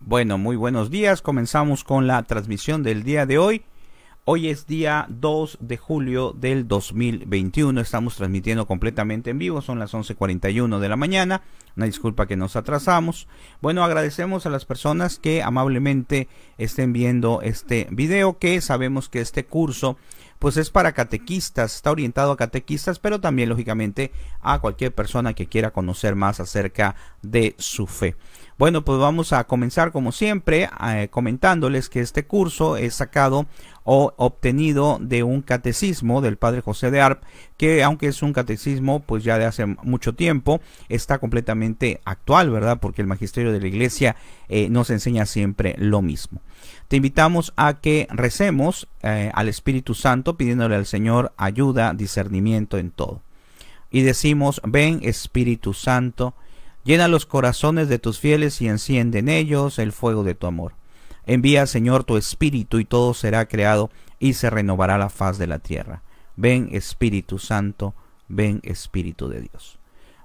Bueno, muy buenos días. Comenzamos con la transmisión del día de hoy. Hoy es día 2 de julio del 2021. Estamos transmitiendo completamente en vivo. Son las 11:41 de la mañana. Una disculpa que nos atrasamos. Bueno, agradecemos a las personas que amablemente estén viendo este video, que sabemos que este curso pues es para catequistas, está orientado a catequistas, pero también lógicamente a cualquier persona que quiera conocer más acerca de su fe. Bueno, pues vamos a comenzar como siempre comentándoles que este curso es sacado o obtenido de un catecismo del Padre José de Arp, que aunque es un catecismo pues ya de hace mucho tiempo, está completamente actual, ¿verdad? Porque el magisterio de la Iglesia nos enseña siempre lo mismo. Te invitamos a que recemos al Espíritu Santo pidiéndole al Señor ayuda, discernimiento en todo. Y decimos: ven Espíritu Santo, llena los corazones de tus fieles y enciende en ellos el fuego de tu amor. Envía, Señor, tu Espíritu y todo será creado y se renovará la faz de la tierra. Ven Espíritu Santo, ven Espíritu de Dios.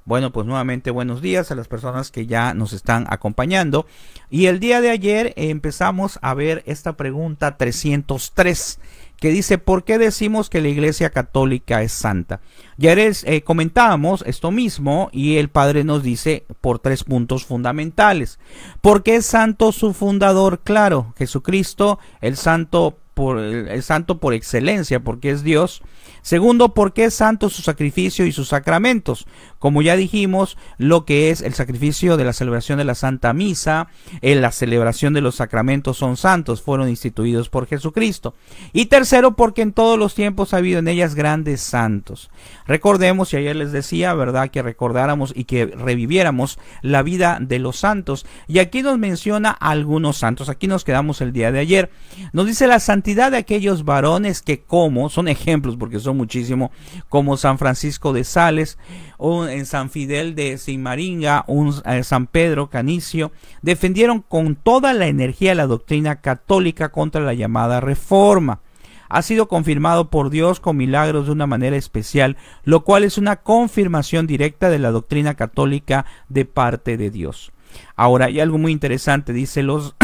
Bueno, pues nuevamente buenos días a las personas que ya nos están acompañando. Y el día de ayer empezamos a ver esta pregunta 303, que dice: ¿por qué decimos que la Iglesia Católica es santa? Ya comentábamos esto mismo y el Padre nos dice por 3 puntos fundamentales. ¿Por qué es santo su fundador? Claro, Jesucristo, el santo por excelencia, porque es Dios. Segundo, ¿por qué es santo su sacrificio y sus sacramentos? Como ya dijimos, lo que es el sacrificio de la celebración de la Santa Misa, la celebración de los sacramentos son santos, fueron instituidos por Jesucristo. Y tercero, porque en todos los tiempos ha habido en ellas grandes santos. Recordemos, y ayer les decía, ¿verdad?, que recordáramos y que reviviéramos la vida de los santos. Y aquí nos menciona algunos santos. Aquí nos quedamos el día de ayer. Nos dice la santidad de aquellos varones que, como son ejemplos, porque son muchísimo, como San Francisco de Sales, en San Fidel de Simaringa, San Pedro Canicio, defendieron con toda la energía la doctrina católica contra la llamada Reforma. Ha sido confirmado por Dios con milagros de una manera especial, lo cual es una confirmación directa de la doctrina católica de parte de Dios. Ahora, hay algo muy interesante, dice los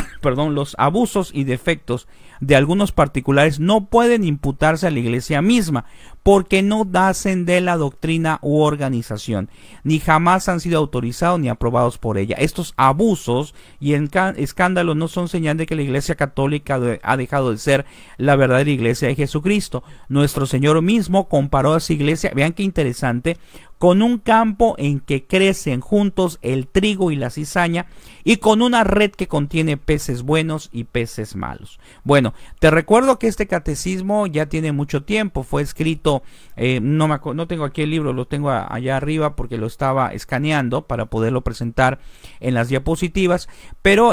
abusos y defectos de algunos particulares no pueden imputarse a la Iglesia misma, porque no nacen de la doctrina u organización, ni jamás han sido autorizados ni aprobados por ella. Estos abusos y escándalos no son señal de que la Iglesia Católica ha dejado de ser la verdadera Iglesia de Jesucristo. Nuestro Señor mismo comparó a esa Iglesia, vean qué interesante, con un campo en que crecen juntos el trigo y la cizaña, y con una red que contiene peces buenos y peces malos. Bueno, te recuerdo que este catecismo ya tiene mucho tiempo, fue escrito, no tengo aquí el libro, lo tengo allá arriba porque lo estaba escaneando para poderlo presentar en las diapositivas, pero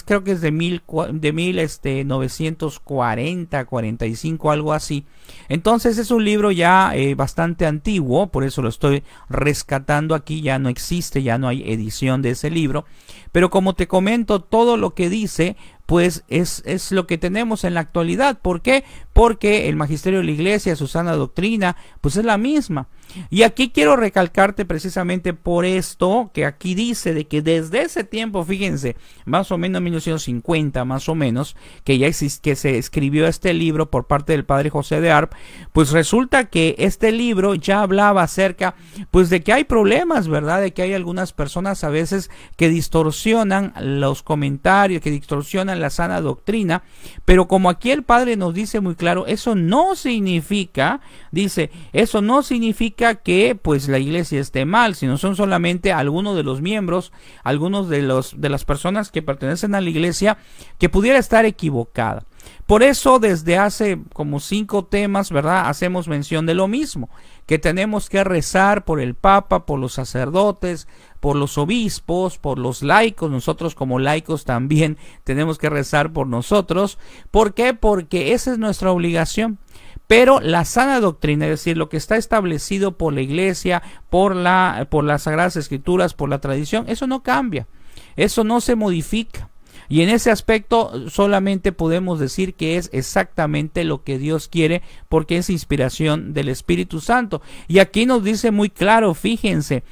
creo que es de 1940, 45, algo así. Entonces es un libro ya bastante antiguo, por eso lo estoy rescatando aquí, ya no existe, ya no hay edición de ese libro, pero como te comento, todo lo que dice pues es lo que tenemos en la actualidad. ¿Por qué? Porque el magisterio de la Iglesia, su sana doctrina, pues es la misma. Y aquí quiero recalcarte precisamente por esto, que aquí dice de que desde ese tiempo, fíjense, más o menos 1950, más o menos, que se escribió este libro por parte del Padre José de Arp, pues resulta que este libro ya hablaba acerca, pues de que hay problemas, ¿verdad? De que hay algunas personas a veces que distorsionan los comentarios, que distorsionan la sana doctrina, pero como aquí el Padre nos dice muy claro, eso no significa, dice, eso no significa que pues la Iglesia esté mal, sino son solamente algunos de los miembros, algunos de las personas que pertenecen a la Iglesia que pudiera estar equivocada. Por eso desde hace como 5 temas, ¿verdad?, hacemos mención de lo mismo, que tenemos que rezar por el Papa, por los sacerdotes, por los obispos, por los laicos. Nosotros como laicos también tenemos que rezar por nosotros. ¿Por qué? Porque esa es nuestra obligación. Pero la sana doctrina, es decir, lo que está establecido por la Iglesia, por las Sagradas Escrituras, por la tradición, eso no cambia, eso no se modifica. Y en ese aspecto solamente podemos decir que es exactamente lo que Dios quiere, porque es inspiración del Espíritu Santo. Y aquí nos dice muy claro, fíjense,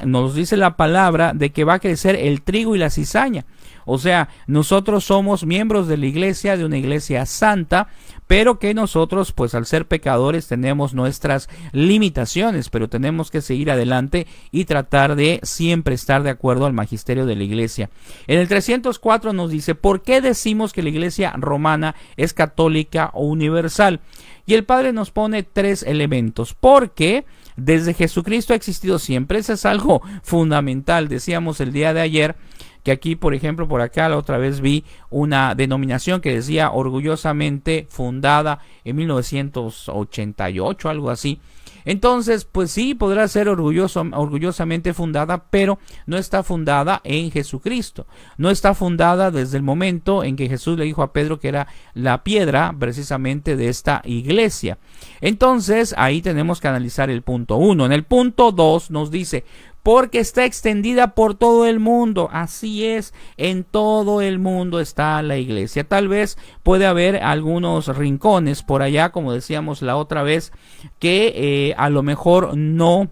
nos dice la palabra de que va a crecer el trigo y la cizaña. O sea, nosotros somos miembros de la iglesia, de una iglesia santa, pero que nosotros, pues al ser pecadores, tenemos nuestras limitaciones, pero tenemos que seguir adelante y tratar de siempre estar de acuerdo al magisterio de la iglesia. En el 304 nos dice, ¿por qué decimos que la iglesia romana es católica o universal? Y el Padre nos pone 3 elementos. Porque desde Jesucristo ha existido siempre. Eso es algo fundamental. Decíamos el día de ayer que aquí, por ejemplo, por acá la otra vez vi una denominación que decía orgullosamente fundada en 1988, algo así. Entonces, pues sí, podrá ser orgullosamente fundada, pero no está fundada en Jesucristo. No está fundada desde el momento en que Jesús le dijo a Pedro que era la piedra precisamente de esta iglesia. Entonces, ahí tenemos que analizar el punto 1. En el punto 2 nos dice, porque está extendida por todo el mundo. Así es, en todo el mundo está la iglesia. Tal vez puede haber algunos rincones por allá, como decíamos la otra vez, que a lo mejor no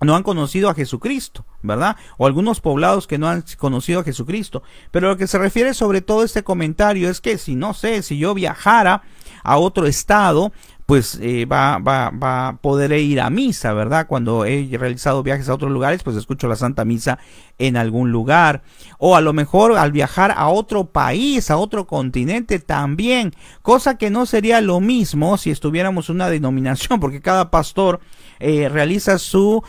han conocido a Jesucristo, ¿verdad? O algunos poblados que no han conocido a Jesucristo. Pero lo que se refiere sobre todo este comentario es que si yo viajara a otro estado, pues va a poder ir a misa, ¿verdad? Cuando he realizado viajes a otros lugares, pues escucho la Santa Misa en algún lugar. O a lo mejor al viajar a otro país, a otro continente también, cosa que no sería lo mismo si estuviéramos en una denominación, porque cada pastor realiza su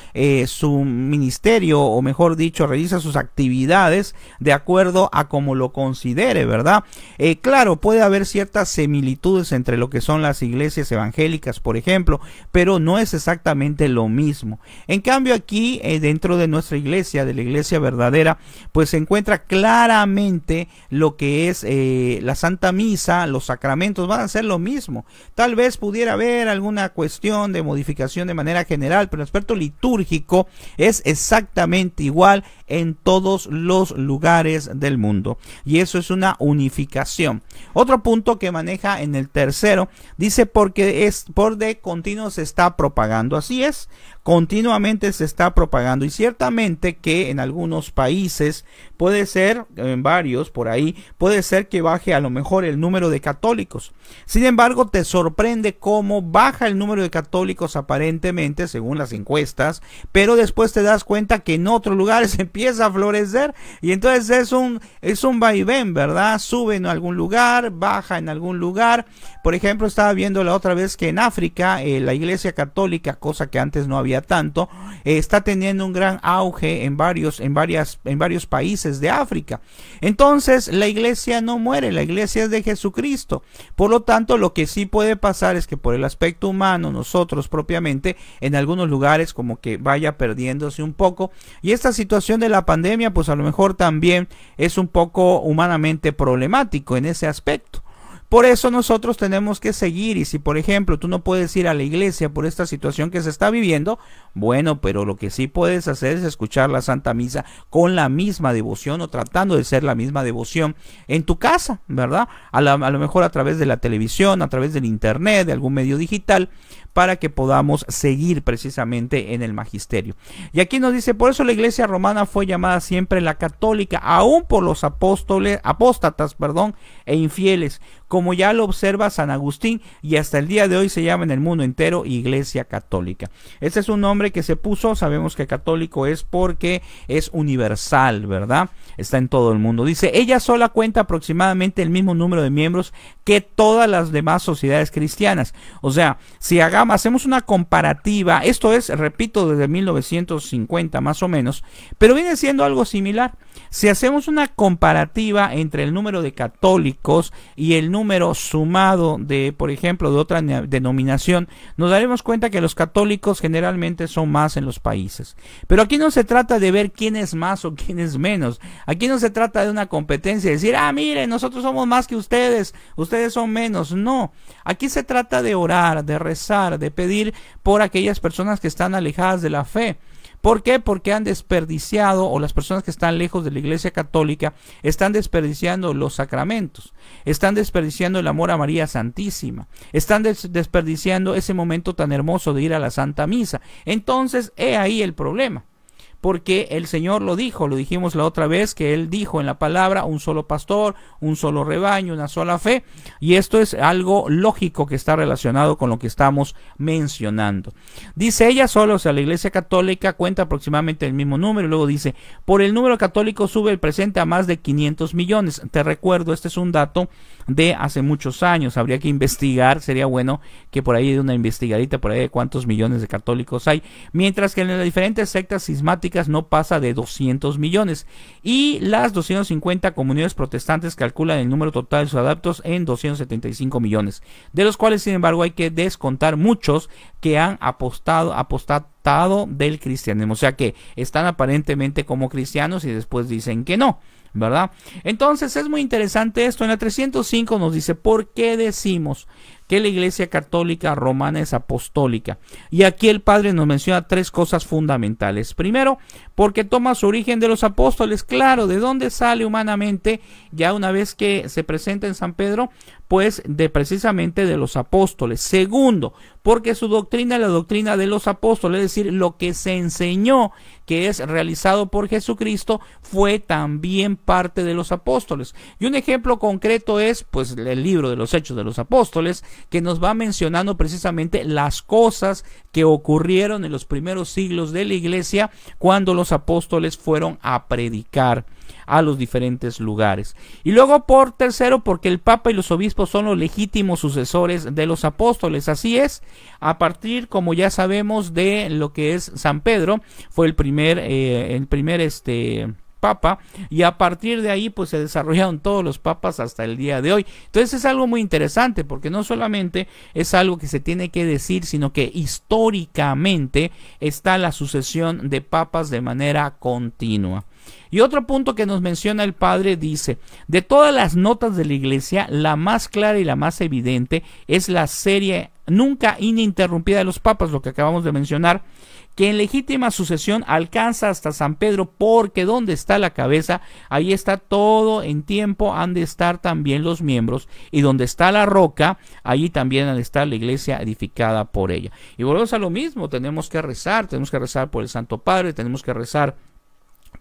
ministerio, o mejor dicho, realiza sus actividades de acuerdo a como lo considere, ¿verdad? Claro, puede haber ciertas similitudes entre lo que son las iglesias evangélicas, por ejemplo, pero no es exactamente lo mismo. En cambio aquí, dentro de nuestra iglesia, de la iglesia verdadera, pues se encuentra claramente lo que es la Santa Misa, los sacramentos van a ser lo mismo. Tal vez pudiera haber alguna cuestión de modificación de manera general, pero el aspecto litúrgico es exactamente igual en todos los lugares del mundo, y eso es una unificación. Otro punto que maneja en el tercero, dice porque es por de continuo se está propagando. Así es, continuamente se está propagando, y ciertamente que en algunos países puede ser, en varios por ahí, puede ser que baje a lo mejor el número de católicos. Sin embargo, te sorprende cómo baja el número de católicos aparentemente según las encuestas, pero después te das cuenta que en otros lugares empieza a florecer, y entonces es un vaivén, ¿verdad? Sube en algún lugar, baja en algún lugar. Por ejemplo, estaba viendo la otra vez que en África la iglesia católica, cosa que antes no había tanto, está teniendo un gran auge en varios países de África. Entonces la iglesia no muere, la iglesia es de Jesucristo. Por lo tanto, lo que sí puede pasar es que por el aspecto humano, nosotros propiamente, en algunos lugares como que vaya perdiéndose un poco, y esta situación de la pandemia pues a lo mejor también es un poco humanamente problemático en ese aspecto. Por eso nosotros tenemos que seguir, y si por ejemplo tú no puedes ir a la iglesia por esta situación que se está viviendo, bueno, pero lo que sí puedes hacer es escuchar la Santa Misa con la misma devoción, o tratando de ser la misma devoción en tu casa, ¿verdad? A lo mejor a través de la televisión, a través del internet, de algún medio digital, para que podamos seguir precisamente en el magisterio. Y aquí nos dice, por eso la iglesia romana fue llamada siempre la católica, aún por los apóstatas, e infieles, como ya lo observa San Agustín, y hasta el día de hoy se llama en el mundo entero iglesia católica. Este es un nombre que se puso, sabemos que católico es porque es universal, ¿verdad? Está en todo el mundo. Dice, ella sola cuenta aproximadamente el mismo número de miembros que todas las demás sociedades cristianas. O sea, si hacemos una comparativa, esto es, repito, desde 1950 más o menos, pero viene siendo algo similar. Si hacemos una comparativa entre el número de católicos y el número sumado de, por ejemplo, de otra denominación, nos daremos cuenta que los católicos generalmente son más en los países. Pero aquí no se trata de ver quién es más o quién es menos. Aquí no se trata de una competencia, de decir, miren, nosotros somos más que ustedes son menos. No, aquí se trata de orar, de rezar, de pedir por aquellas personas que están alejadas de la fe. ¿Por qué? Porque han desperdiciado, o las personas que están lejos de la iglesia católica están desperdiciando los sacramentos, están desperdiciando el amor a María Santísima, están desperdiciando ese momento tan hermoso de ir a la Santa Misa. Entonces, he ahí el problema. porque el Señor lo dijo, lo dijimos la otra vez, que Él dijo en la palabra: un solo pastor, un solo rebaño, una sola fe, y esto es algo lógico que está relacionado con lo que estamos mencionando. Dice ella solo, o sea, la Iglesia Católica cuenta aproximadamente el mismo número, y luego dice: por el número católico sube el presente a más de 500 millones. Te recuerdo, este es un dato de hace muchos años, habría que investigar, sería bueno que por ahí de una investigadita por ahí de cuántos millones de católicos hay, mientras que en las diferentes sectas cismáticas no pasa de 200 millones, y las 250 comunidades protestantes calculan el número total de sus adeptos en 275 millones, de los cuales sin embargo hay que descontar muchos que han apostatado del cristianismo, o sea que están aparentemente como cristianos y después dicen que no, ¿verdad? Entonces es muy interesante esto. En la 305 nos dice: ¿por qué decimos que la Iglesia Católica Romana es apostólica? Y aquí el padre nos menciona tres cosas fundamentales. Primero, porque toma su origen de los apóstoles. Claro, ¿de dónde sale humanamente? Ya una vez que se presenta en San Pedro, pues precisamente de los apóstoles. Segundo, porque su doctrina es la doctrina de los apóstoles, es decir, lo que se enseñó, que es realizado por Jesucristo, fue también parte de los apóstoles. Y un ejemplo concreto es pues el libro de los Hechos de los Apóstoles, que nos va mencionando precisamente las cosas que ocurrieron en los primeros siglos de la Iglesia cuando los apóstoles fueron a predicar a los diferentes lugares. Y luego, por tercero, porque el Papa y los obispos son los legítimos sucesores de los apóstoles. Así es, a partir, como ya sabemos, de lo que es San Pedro, fue el primer Papa, y a partir de ahí pues se desarrollaron todos los papas hasta el día de hoy. Entonces es algo muy interesante, porque no solamente es algo que se tiene que decir, sino que históricamente está la sucesión de papas de manera continua. Y otro punto que nos menciona el padre dice: de todas las notas de la Iglesia, la más clara y la más evidente es la serie nunca ininterrumpida de los papas, lo que acabamos de mencionar, que en legítima sucesión alcanza hasta San Pedro, porque donde está la cabeza, ahí está todo en tiempo, han de estar también los miembros, y donde está la roca, allí también ha de estar la iglesia edificada por ella. Y volvemos a lo mismo, tenemos que rezar por el Santo Padre, tenemos que rezar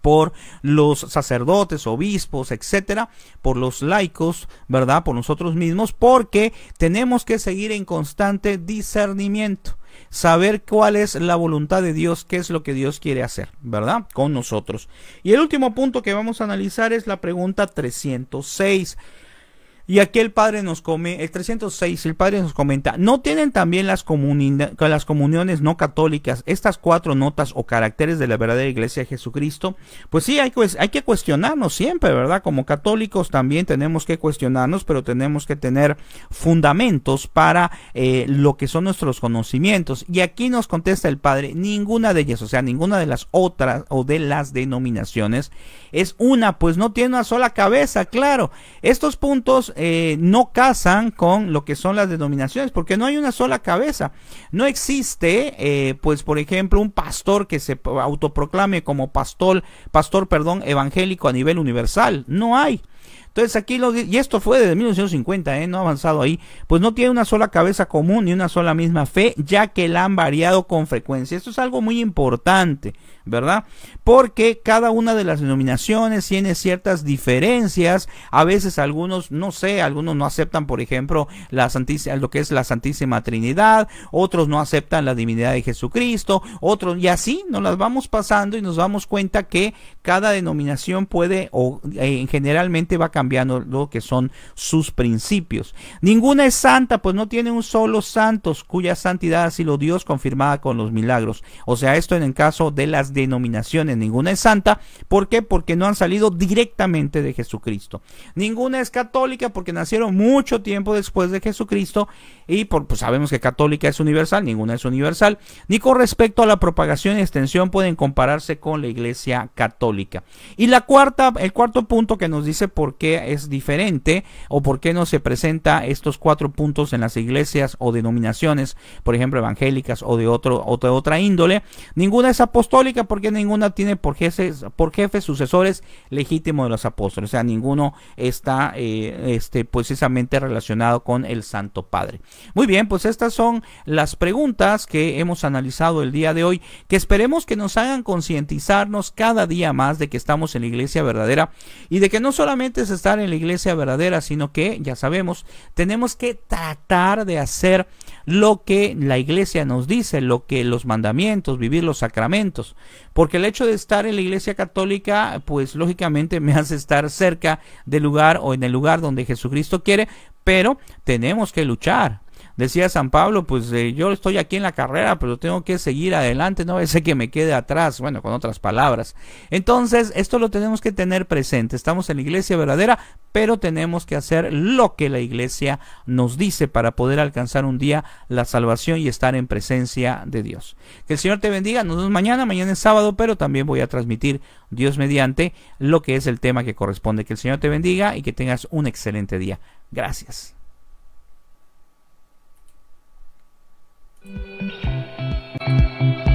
por los sacerdotes, obispos, etcétera, por los laicos, ¿verdad? Por nosotros mismos, porque tenemos que seguir en constante discernimiento, saber cuál es la voluntad de Dios, qué es lo que Dios quiere hacer, ¿verdad? Con nosotros. Y el último punto que vamos a analizar es la pregunta 306. Y aquí el padre nos el 306, el padre nos comenta: ¿no tienen también las comuniones no católicas estas cuatro notas o caracteres de la verdadera Iglesia de Jesucristo? Pues sí, hay que cuestionarnos siempre, ¿verdad? Como católicos también tenemos que cuestionarnos, pero tenemos que tener fundamentos para lo que son nuestros conocimientos. Y aquí nos contesta el padre: ninguna de ellas, o sea, ninguna de las otras o de las denominaciones es una, pues no tiene una sola cabeza. Claro, estos puntos no casan con lo que son las denominaciones, porque no hay una sola cabeza. No existe, pues por ejemplo, un pastor que se autoproclame como pastor evangélico a nivel universal. No hay. Entonces aquí y esto fue desde 1950, no ha avanzado ahí, pues no tiene una sola cabeza común ni una sola misma fe, ya que la han variado con frecuencia. Esto es algo muy importante, ¿verdad? Porque cada una de las denominaciones tiene ciertas diferencias. A veces algunos no aceptan, por ejemplo, lo que es la Santísima Trinidad, otros no aceptan la divinidad de Jesucristo, otros, y así nos las vamos pasando y nos damos cuenta que cada denominación puede generalmente va cambiando lo que son sus principios. Ninguna es santa, pues no tiene un solo santo cuya santidad ha sido Dios confirmada con los milagros. O sea, esto en el caso de las denominaciones, ninguna es santa. ¿Por qué? Porque no han salido directamente de Jesucristo. Ninguna es católica, porque nacieron mucho tiempo después de Jesucristo, y pues sabemos que católica es universal, ninguna es universal. Ni con respecto a la propagación y extensión pueden compararse con la Iglesia católica. Y el cuarto punto que nos dice por qué qué es diferente o por qué no se presenta estos 4 puntos en las iglesias o denominaciones, por ejemplo, evangélicas o de otra índole. Ninguna es apostólica porque ninguna tiene por jefes sucesores legítimos de los apóstoles. O sea, ninguno está precisamente relacionado con el Santo Padre. Muy bien, pues estas son las preguntas que hemos analizado el día de hoy, que esperemos que nos hagan concientizarnos cada día más de que estamos en la iglesia verdadera y de que no solamente es estar en la iglesia verdadera, sino que, ya sabemos, tenemos que tratar de hacer lo que la iglesia nos dice, lo que los mandamientos, vivir los sacramentos, porque el hecho de estar en la iglesia católica, pues lógicamente me hace estar cerca del lugar o en el lugar donde Jesucristo quiere, pero tenemos que luchar. Decía San Pablo, pues yo estoy aquí en la carrera, pero tengo que seguir adelante, no sé que me quede atrás, bueno, con otras palabras. Entonces, esto lo tenemos que tener presente. Estamos en la iglesia verdadera, pero tenemos que hacer lo que la iglesia nos dice para poder alcanzar un día la salvación y estar en presencia de Dios. Que el Señor te bendiga. Nos vemos mañana es sábado, pero también voy a transmitir, Dios mediante, lo que es el tema que corresponde. Que el Señor te bendiga y que tengas un excelente día. Gracias. Thank you.